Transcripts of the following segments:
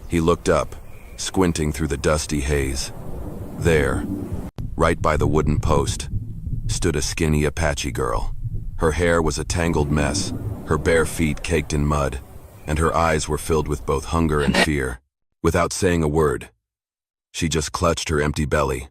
He looked up, squinting through the dusty haze. There, right by the wooden post, stood a skinny Apache girl. Her hair was a tangled mess, her bare feet caked in mud, and her eyes were filled with both hunger and fear. Without saying a word, she just clutched her empty belly.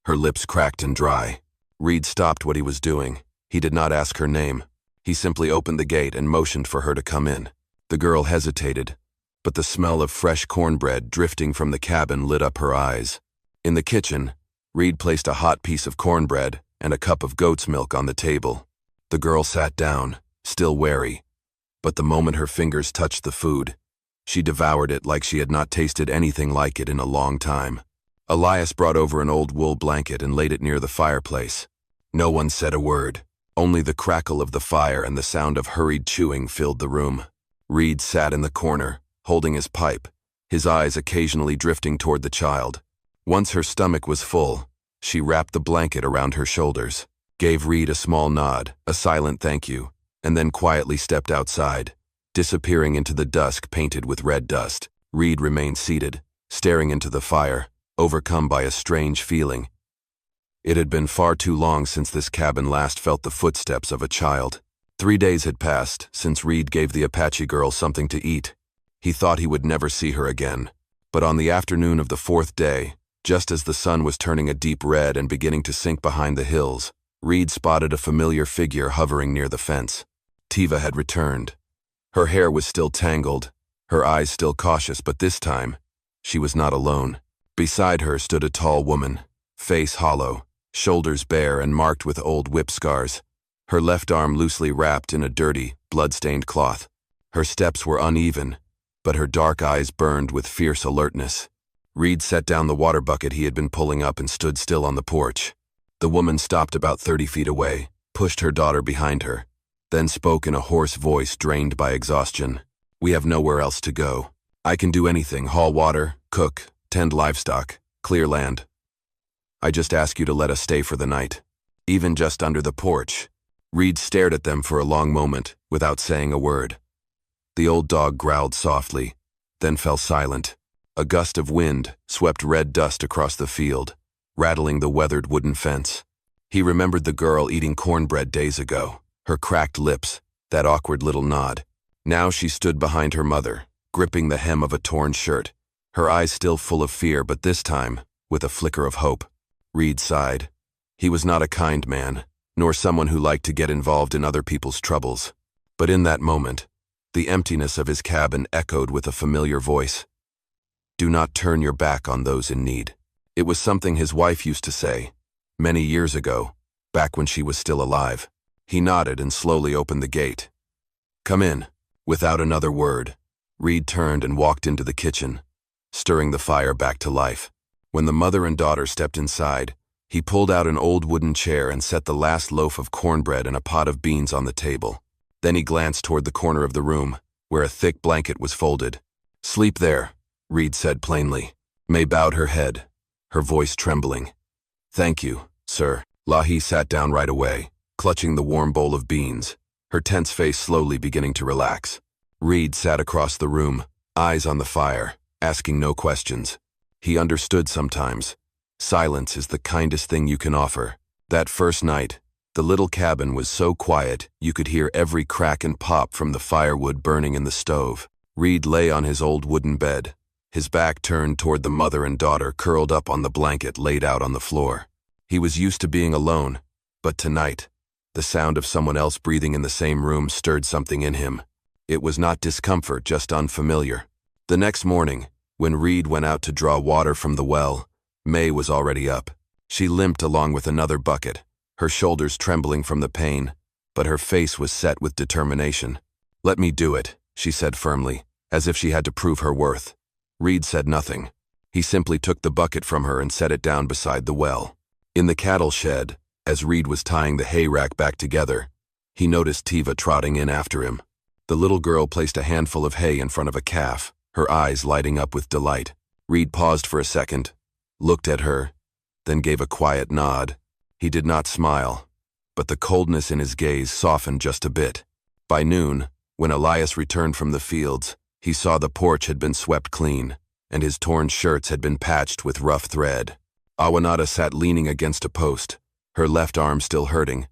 Her lips cracked and dry. Reed stopped what he was doing. He did not ask her name. He simply opened the gate and motioned for her to come in. The girl hesitated, but the smell of fresh cornbread drifting from the cabin lit up her eyes. In the kitchen, Reed placed a hot piece of cornbread and a cup of goat's milk on the table. The girl sat down, still wary, but the moment her fingers touched the food, she devoured it like she had not tasted anything like it in a long time. Elias brought over an old wool blanket and laid it near the fireplace. No one said a word. Only the crackle of the fire and the sound of hurried chewing filled the room. Reed sat in the corner, holding his pipe, his eyes occasionally drifting toward the child. Once her stomach was full, she wrapped the blanket around her shoulders, gave Reed a small nod, a silent thank you, and then quietly stepped outside, disappearing into the dusk painted with red dust. Reed remained seated, staring into the fire, overcome by a strange feeling. It had been far too long since this cabin last felt the footsteps of a child. 3 days had passed since Reed gave the Apache girl something to eat. He thought he would never see her again. But on the afternoon of the 4th day, just as the sun was turning a deep red and beginning to sink behind the hills, Reed spotted a familiar figure hovering near the fence. Tiva had returned. Her hair was still tangled, her eyes still cautious, but this time, she was not alone. Beside her stood a tall woman, face hollow, shoulders bare and marked with old whip scars, her left arm loosely wrapped in a dirty, blood-stained cloth. Her steps were uneven, but her dark eyes burned with fierce alertness. Reed set down the water bucket he had been pulling up and stood still on the porch. The woman stopped about 30 feet away, pushed her daughter behind her, then spoke in a hoarse voice drained by exhaustion. "We have nowhere else to go. I can do anything, haul water, cook, tend livestock, clear land. I just ask you to let us stay for the night, even just under the porch." Reed stared at them for a long moment, without saying a word. The old dog growled softly, then fell silent. A gust of wind swept red dust across the field, rattling the weathered wooden fence. He remembered the girl eating cornbread days ago, her cracked lips, that awkward little nod. Now she stood behind her mother, gripping the hem of a torn shirt, her eyes still full of fear, but this time with a flicker of hope. Reed sighed. He was not a kind man, nor someone who liked to get involved in other people's troubles. But in that moment, the emptiness of his cabin echoed with a familiar voice. "Do not turn your back on those in need." It was something his wife used to say, many years ago, back when she was still alive. He nodded and slowly opened the gate. "Come in." Without another word, Reed turned and walked into the kitchen, stirring the fire back to life. When the mother and daughter stepped inside, he pulled out an old wooden chair and set the last loaf of cornbread and a pot of beans on the table. Then he glanced toward the corner of the room, where a thick blanket was folded. "Sleep there," Reed said plainly. May bowed her head, her voice trembling. "Thank you, sir." Lahi sat down right away, clutching the warm bowl of beans, her tense face slowly beginning to relax. Reed sat across the room, eyes on the fire, asking no questions. He understood sometimes. Silence is the kindest thing you can offer. That first night, the little cabin was so quiet you could hear every crack and pop from the firewood burning in the stove. Reed lay on his old wooden bed, his back turned toward the mother and daughter curled up on the blanket laid out on the floor. He was used to being alone, but tonight, the sound of someone else breathing in the same room stirred something in him. It was not discomfort, just unfamiliar. The next morning, when Reed went out to draw water from the well, May was already up. She limped along with another bucket, her shoulders trembling from the pain, but her face was set with determination. "Let me do it," she said firmly, as if she had to prove her worth. Reed said nothing. He simply took the bucket from her and set it down beside the well. In the cattle shed, as Reed was tying the hay rack back together, he noticed Tiva trotting in after him. The little girl placed a handful of hay in front of a calf, her eyes lighting up with delight. Reed paused for a second, looked at her, then gave a quiet nod. He did not smile, but the coldness in his gaze softened just a bit. By noon, when Elias returned from the fields, He saw the porch had been swept clean, and his torn shirts had been patched with rough thread. Awanada sat leaning against a post, her left arm still hurting,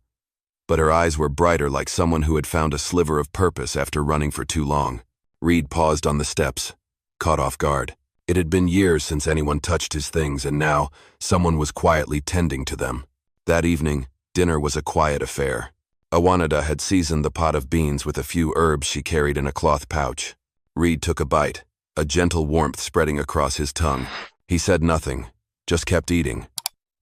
but her eyes were brighter, like someone who had found a sliver of purpose after running for too long. Reed paused on the steps, caught off guard. It had been years since anyone touched his things, and now someone was quietly tending to them. That evening, dinner was a quiet affair. Awanada had seasoned the pot of beans with a few herbs she carried in a cloth pouch. Reed took a bite, a gentle warmth spreading across his tongue. He said nothing, just kept eating.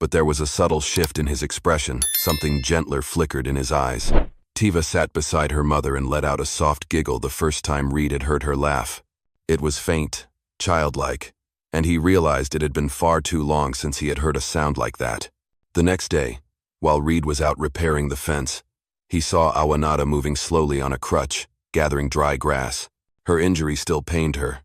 But there was a subtle shift in his expression, something gentler flickered in his eyes. Tiva sat beside her mother and let out a soft giggle the first time Reed had heard her laugh. It was faint, childlike, and he realized it had been far too long since he had heard a sound like that. The next day, while Reed was out repairing the fence, he saw Awanada moving slowly on a crutch, gathering dry grass. Her injury still pained her,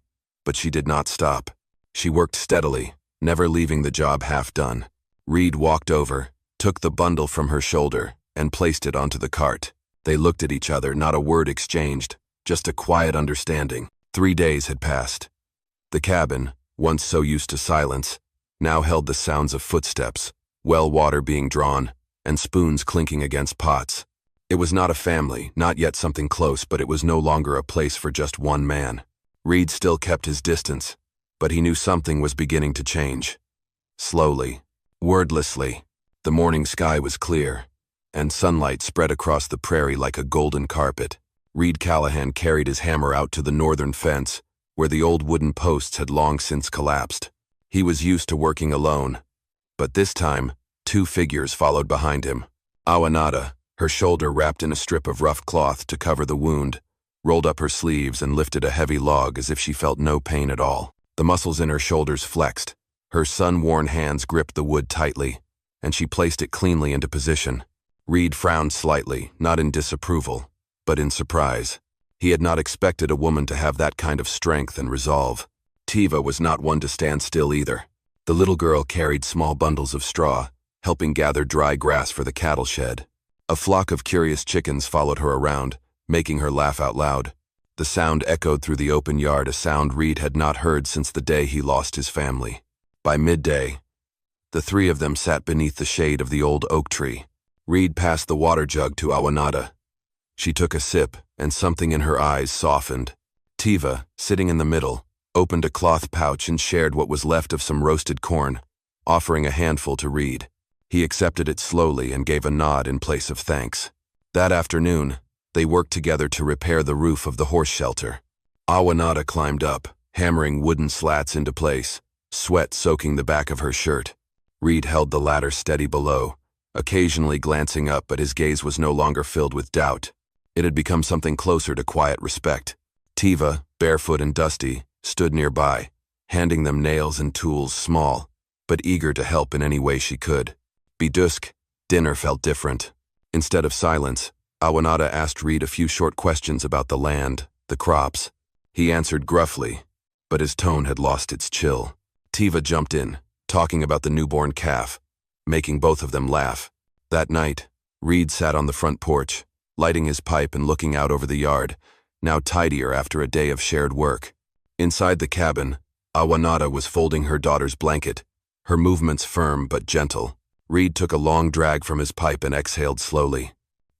but she did not stop. She worked steadily, never leaving the job half done. Reed walked over, took the bundle from her shoulder, and placed it onto the cart. They looked at each other, not a word exchanged, just a quiet understanding. 3 days had passed. The cabin, once so used to silence, now held the sounds of footsteps, well water being drawn, and spoons clinking against pots. It was not a family, not yet something close, but it was no longer a place for just one man. Reed still kept his distance, but he knew something was beginning to change. Slowly, wordlessly, the morning sky was clear, and sunlight spread across the prairie like a golden carpet. Reed Callahan carried his hammer out to the northern fence, where the old wooden posts had long since collapsed. He was used to working alone, but this time, 2 figures followed behind him. Awanada, her shoulder wrapped in a strip of rough cloth to cover the wound, rolled up her sleeves and lifted a heavy log as if she felt no pain at all. The muscles in her shoulders flexed. Her sun-worn hands gripped the wood tightly, and she placed it cleanly into position. Reed frowned slightly, not in disapproval, but in surprise. He had not expected a woman to have that kind of strength and resolve. Tiva was not one to stand still either. The little girl carried small bundles of straw, helping gather dry grass for the cattle shed. A flock of curious chickens followed her around, making her laugh out loud. The sound echoed through the open yard, a sound Reed had not heard since the day he lost his family. By midday, the 3 of them sat beneath the shade of the old oak tree. Reed passed the water jug to Awanada. She took a sip, and something in her eyes softened. Tiva, sitting in the middle, opened a cloth pouch and shared what was left of some roasted corn, offering a handful to Reed. He accepted it slowly and gave a nod in place of thanks. That afternoon, they worked together to repair the roof of the horse shelter. Awanada climbed up, hammering wooden slats into place, sweat soaking the back of her shirt. Reed held the ladder steady below, occasionally glancing up, but his gaze was no longer filled with doubt. It had become something closer to quiet respect. Tiva, barefoot and dusty, stood nearby, handing them nails and tools, small, but eager to help in any way she could. By dusk, dinner felt different. Instead of silence, Awanada asked Reed a few short questions about the land, the crops. He answered gruffly, but his tone had lost its chill. Tiva jumped in, talking about the newborn calf, making both of them laugh. That night, Reed sat on the front porch, lighting his pipe and looking out over the yard, now tidier after a day of shared work. Inside the cabin, Awanada was folding her daughter's blanket, her movements firm but gentle. Reed took a long drag from his pipe and exhaled slowly.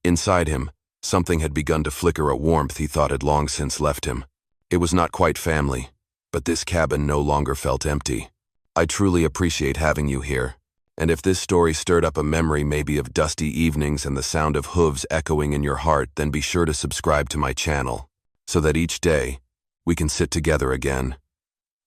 Inside him, something had begun to flicker, a warmth he thought had long since left him. It was not quite family, but this cabin no longer felt empty. I truly appreciate having you here, and if this story stirred up a memory maybe of dusty evenings and the sound of hooves echoing in your heart, then be sure to subscribe to my channel, so that each day, we can sit together again,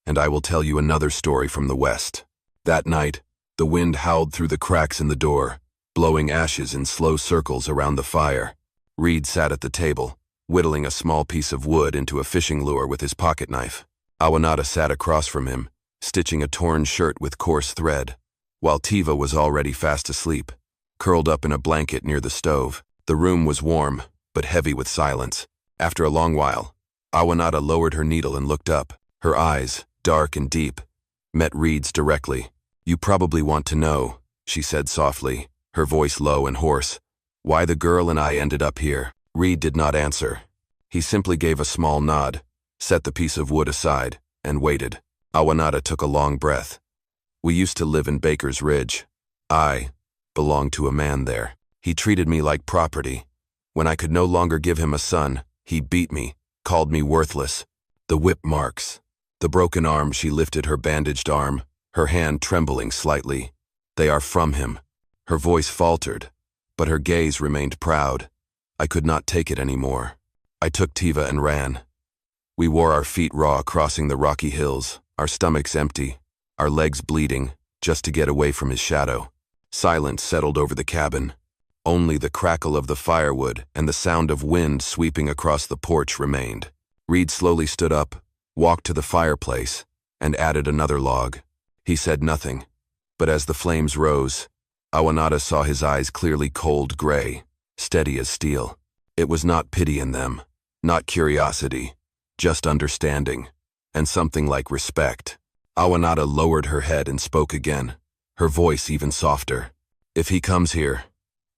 and I will tell you another story from the West. That night, the wind howled through the cracks in the door, blowing ashes in slow circles around the fire. Reed sat at the table, whittling a small piece of wood into a fishing lure with his pocket knife. Awanada sat across from him, stitching a torn shirt with coarse thread, while Tiva was already fast asleep, curled up in a blanket near the stove. The room was warm, but heavy with silence. After a long while, Awanada lowered her needle and looked up. Her eyes, dark and deep, met Reed's directly. "You probably want to know," she said softly, her voice low and hoarse, "why the girl and I ended up here." Reed did not answer. He simply gave a small nod, set the piece of wood aside, and waited. Awanada took a long breath. We used to live in Baker's Ridge. I belonged to a man there. He treated me like property. When I could no longer give him a son, he beat me, called me worthless. The whip marks, the broken arm. She lifted her bandaged arm, her hand trembling slightly. They are from him. Her voice faltered, but her gaze remained proud. I could not take it anymore. I took Tiva and ran. We wore our feet raw crossing the rocky hills, our stomachs empty, our legs bleeding, just to get away from his shadow. Silence settled over the cabin. Only the crackle of the firewood and the sound of wind sweeping across the porch remained. Reed slowly stood up, walked to the fireplace, and added another log. He said nothing, but as the flames rose, Awanada saw his eyes clearly cold gray, steady as steel. It was not pity in them, not curiosity, just understanding, and something like respect. Awanada lowered her head and spoke again, her voice even softer. If he comes here,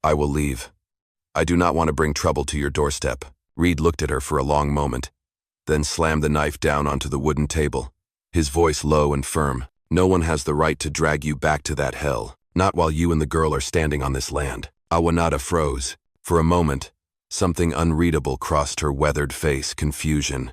I will leave. I do not want to bring trouble to your doorstep. Reed looked at her for a long moment, then slammed the knife down onto the wooden table, his voice low and firm. No one has the right to drag you back to that hell, not while you and the girl are standing on this land. Awanada froze. For a moment, something unreadable crossed her weathered face, confusion.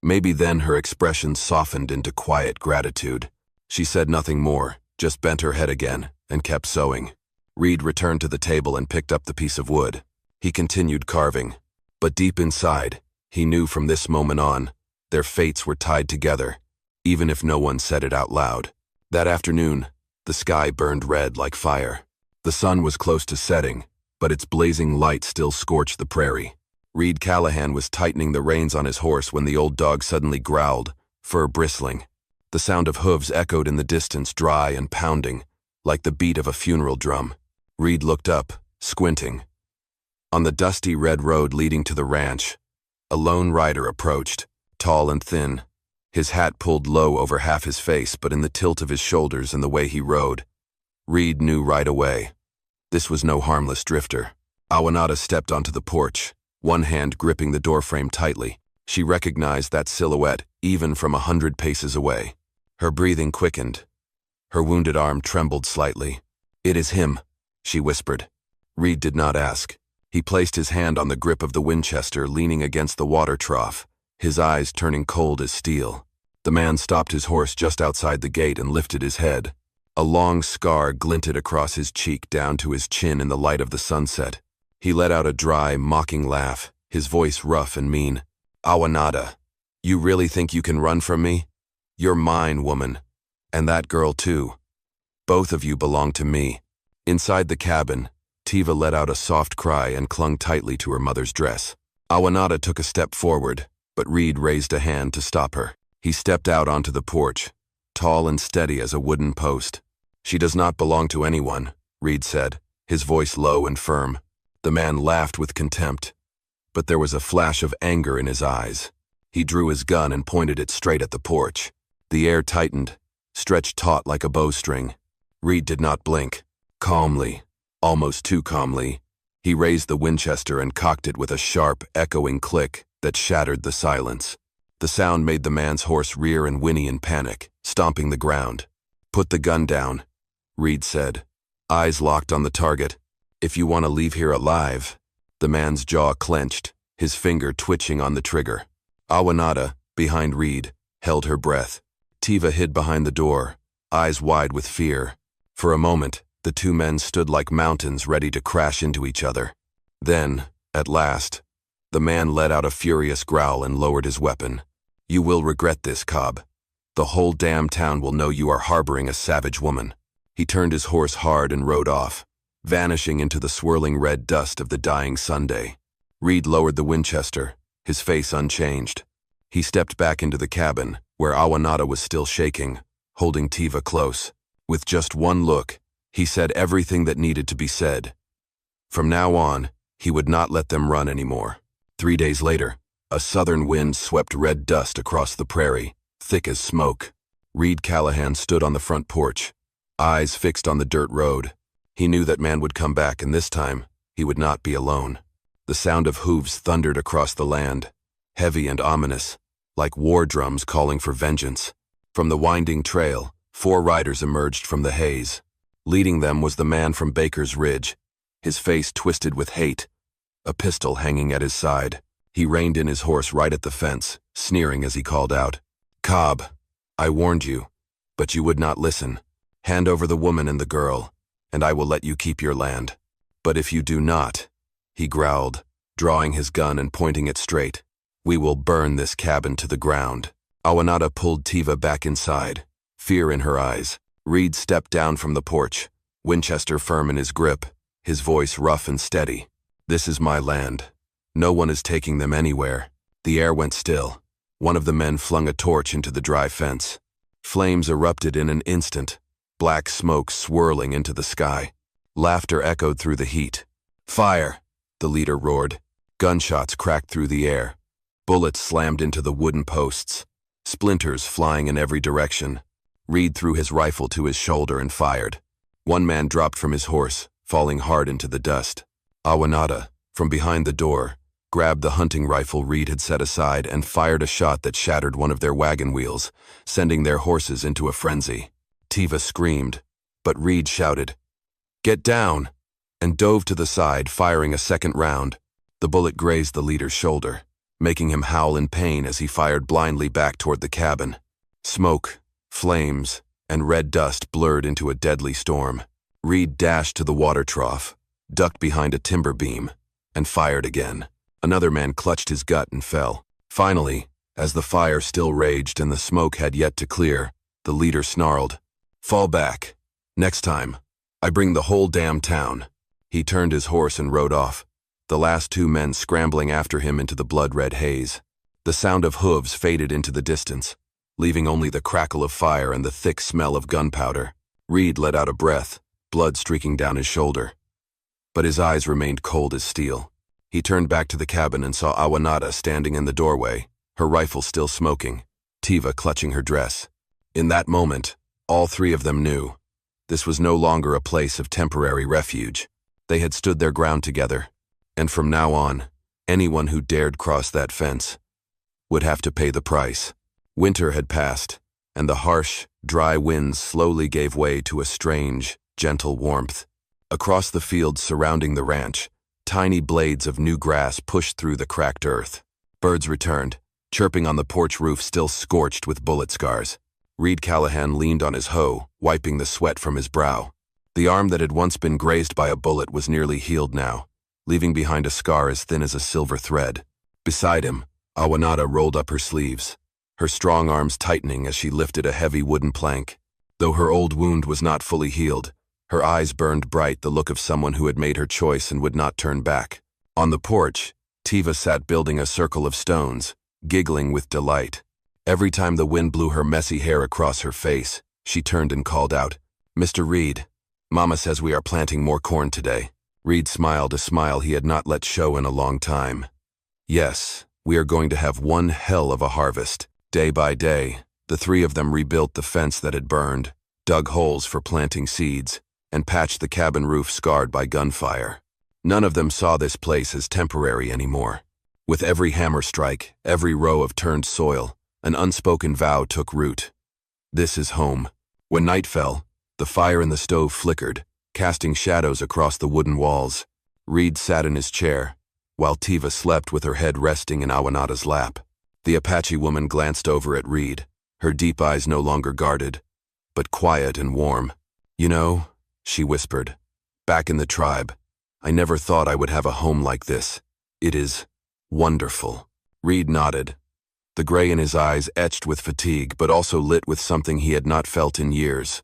Maybe then her expression softened into quiet gratitude. She said nothing more, just bent her head again, and kept sewing. Reed returned to the table and picked up the piece of wood. He continued carving. But deep inside, he knew from this moment on, their fates were tied together, even if no one said it out loud. That afternoon, the sky burned red like fire. The sun was close to setting, but its blazing light still scorched the prairie. Reed Callahan was tightening the reins on his horse when the old dog suddenly growled, fur bristling. The sound of hooves echoed in the distance, dry and pounding, like the beat of a funeral drum. Reed looked up, squinting. On the dusty red road leading to the ranch, a lone rider approached, tall and thin, his hat pulled low over half his face, but in the tilt of his shoulders and the way he rode, Reed knew right away. This was no harmless drifter. Awanada stepped onto the porch, one hand gripping the doorframe tightly. She recognized that silhouette even from 100 paces away. Her breathing quickened. Her wounded arm trembled slightly. "It is him," she whispered. Reed did not ask. He placed his hand on the grip of the Winchester, leaning against the water trough, his eyes turning cold as steel. The man stopped his horse just outside the gate and lifted his head. A long scar glinted across his cheek down to his chin in the light of the sunset. He let out a dry, mocking laugh, his voice rough and mean. "Awanada, you really think you can run from me? You're mine, woman. And that girl, too. Both of you belong to me." Inside the cabin, Tiva let out a soft cry and clung tightly to her mother's dress. Awanada took a step forward, but Reed raised a hand to stop her. He stepped out onto the porch, tall and steady as a wooden post. "She does not belong to anyone," Reed said, his voice low and firm. The man laughed with contempt, but there was a flash of anger in his eyes. He drew his gun and pointed it straight at the porch. The air tightened, stretched taut like a bowstring. Reed did not blink. Calmly, almost too calmly, he raised the Winchester and cocked it with a sharp, echoing click that shattered the silence. The sound made the man's horse rear and whinny in panic, stomping the ground. "Put the gun down," Reed said, eyes locked on the target. "If you want to leave here alive." The man's jaw clenched, his finger twitching on the trigger. Awanada, behind Reed, held her breath. Tiva hid behind the door, eyes wide with fear. For a moment, the two men stood like mountains ready to crash into each other. Then, at last, the man let out a furious growl and lowered his weapon. "You will regret this, Cobb. The whole damn town will know you are harboring a savage woman." He turned his horse hard and rode off, vanishing into the swirling red dust of the dying Sunday. Reed lowered the Winchester, his face unchanged. He stepped back into the cabin, where Awanada was still shaking, holding Tiva close. With just one look, he said everything that needed to be said. From now on, he would not let them run anymore. 3 days later, a southern wind swept red dust across the prairie, thick as smoke. Reed Callahan stood on the front porch, eyes fixed on the dirt road. He knew that man would come back, and this time, he would not be alone. The sound of hooves thundered across the land, heavy and ominous, like war drums calling for vengeance. From the winding trail, 4 riders emerged from the haze. Leading them was the man from Baker's Ridge, his face twisted with hate, a pistol hanging at his side. He reined in his horse right at the fence, sneering as he called out, "Cobb, I warned you, but you would not listen. Hand over the woman and the girl, and I will let you keep your land. But if you do not," he growled, drawing his gun and pointing it straight, "we will burn this cabin to the ground." Awanada pulled Tiva back inside, fear in her eyes. Reed stepped down from the porch, Winchester firm in his grip, his voice rough and steady. "This is my land. No one is taking them anywhere." The air went still. One of the men flung a torch into the dry fence. Flames erupted in an instant, black smoke swirling into the sky. Laughter echoed through the heat. "Fire!" the leader roared. Gunshots cracked through the air. Bullets slammed into the wooden posts, splinters flying in every direction. Reed threw his rifle to his shoulder and fired. One man dropped from his horse, falling hard into the dust. Awanada, from behind the door, grabbed the hunting rifle Reed had set aside and fired a shot that shattered one of their wagon wheels, sending their horses into a frenzy. Tiva screamed, but Reed shouted, "Get down!" and dove to the side, firing a second round. The bullet grazed the leader's shoulder, making him howl in pain as he fired blindly back toward the cabin. Smoke, flames, and red dust blurred into a deadly storm. Reed dashed to the water trough, ducked behind a timber beam, and fired again. Another man clutched his gut and fell. Finally, as the fire still raged and the smoke had yet to clear, the leader snarled, "Fall back. Next time, I bring the whole damn town." He turned his horse and rode off, the last 2 men scrambling after him into the blood-red haze. The sound of hooves faded into the distance, leaving only the crackle of fire and the thick smell of gunpowder. Reed let out a breath, blood streaking down his shoulder. But his eyes remained cold as steel. He turned back to the cabin and saw Awanada standing in the doorway, her rifle still smoking, Tiva clutching her dress. In that moment, all 3 of them knew. This was no longer a place of temporary refuge. They had stood their ground together, and from now on, anyone who dared cross that fence would have to pay the price. Winter had passed, and the harsh, dry winds slowly gave way to a strange, gentle warmth. Across the fields surrounding the ranch, tiny blades of new grass pushed through the cracked earth. Birds returned, chirping on the porch roof still scorched with bullet scars. Reed Callahan leaned on his hoe, wiping the sweat from his brow. The arm that had once been grazed by a bullet was nearly healed now, leaving behind a scar as thin as a silver thread. Beside him, Awanada rolled up her sleeves, her strong arms tightening as she lifted a heavy wooden plank. Though her old wound was not fully healed, her eyes burned bright, the look of someone who had made her choice and would not turn back. On the porch, Tiva sat building a circle of stones, giggling with delight. Every time the wind blew her messy hair across her face, she turned and called out, "Mr. Reed, Mama says we are planting more corn today." Reed smiled, a smile he had not let show in a long time. "Yes, we are going to have one hell of a harvest." Day by day, the 3 of them rebuilt the fence that had burned, dug holes for planting seeds, and patched the cabin roof scarred by gunfire. None of them saw this place as temporary anymore. With every hammer strike, every row of turned soil, an unspoken vow took root. This is home. When night fell, the fire in the stove flickered, casting shadows across the wooden walls. Reed sat in his chair, while Tiva slept with her head resting in Awanada's lap. The Apache woman glanced over at Reed, her deep eyes no longer guarded, but quiet and warm. "You know," she whispered, "back in the tribe, I never thought I would have a home like this. It is wonderful." Reed nodded, the gray in his eyes etched with fatigue but also lit with something he had not felt in years.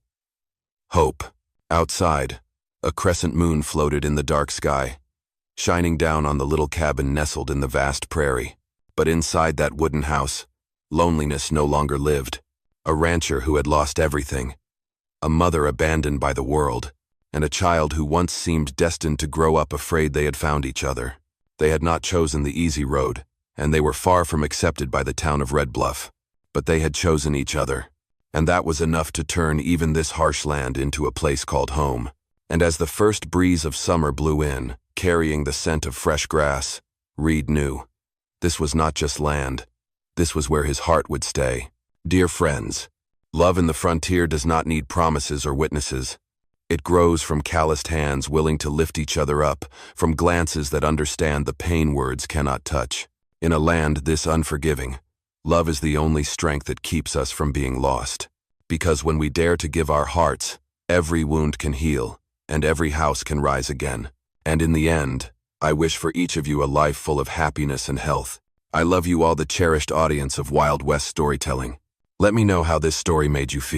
Hope. Outside, a crescent moon floated in the dark sky, shining down on the little cabin nestled in the vast prairie. But inside that wooden house, loneliness no longer lived. A rancher who had lost everything, a mother abandoned by the world, and a child who once seemed destined to grow up afraid they had found each other. They had not chosen the easy road, and they were far from accepted by the town of Red Bluff. But they had chosen each other, and that was enough to turn even this harsh land into a place called home. And as the first breeze of summer blew in, carrying the scent of fresh grass, Reed knew. This was not just land. This was where his heart would stay. Dear friends, love in the frontier does not need promises or witnesses. It grows from calloused hands willing to lift each other up, from glances that understand the pain words cannot touch. In a land this unforgiving, love is the only strength that keeps us from being lost. Because when we dare to give our hearts, every wound can heal, and every house can rise again. And in the end, I wish for each of you a life full of happiness and health. I love you all, the cherished audience of Wild West storytelling. Let me know how this story made you feel.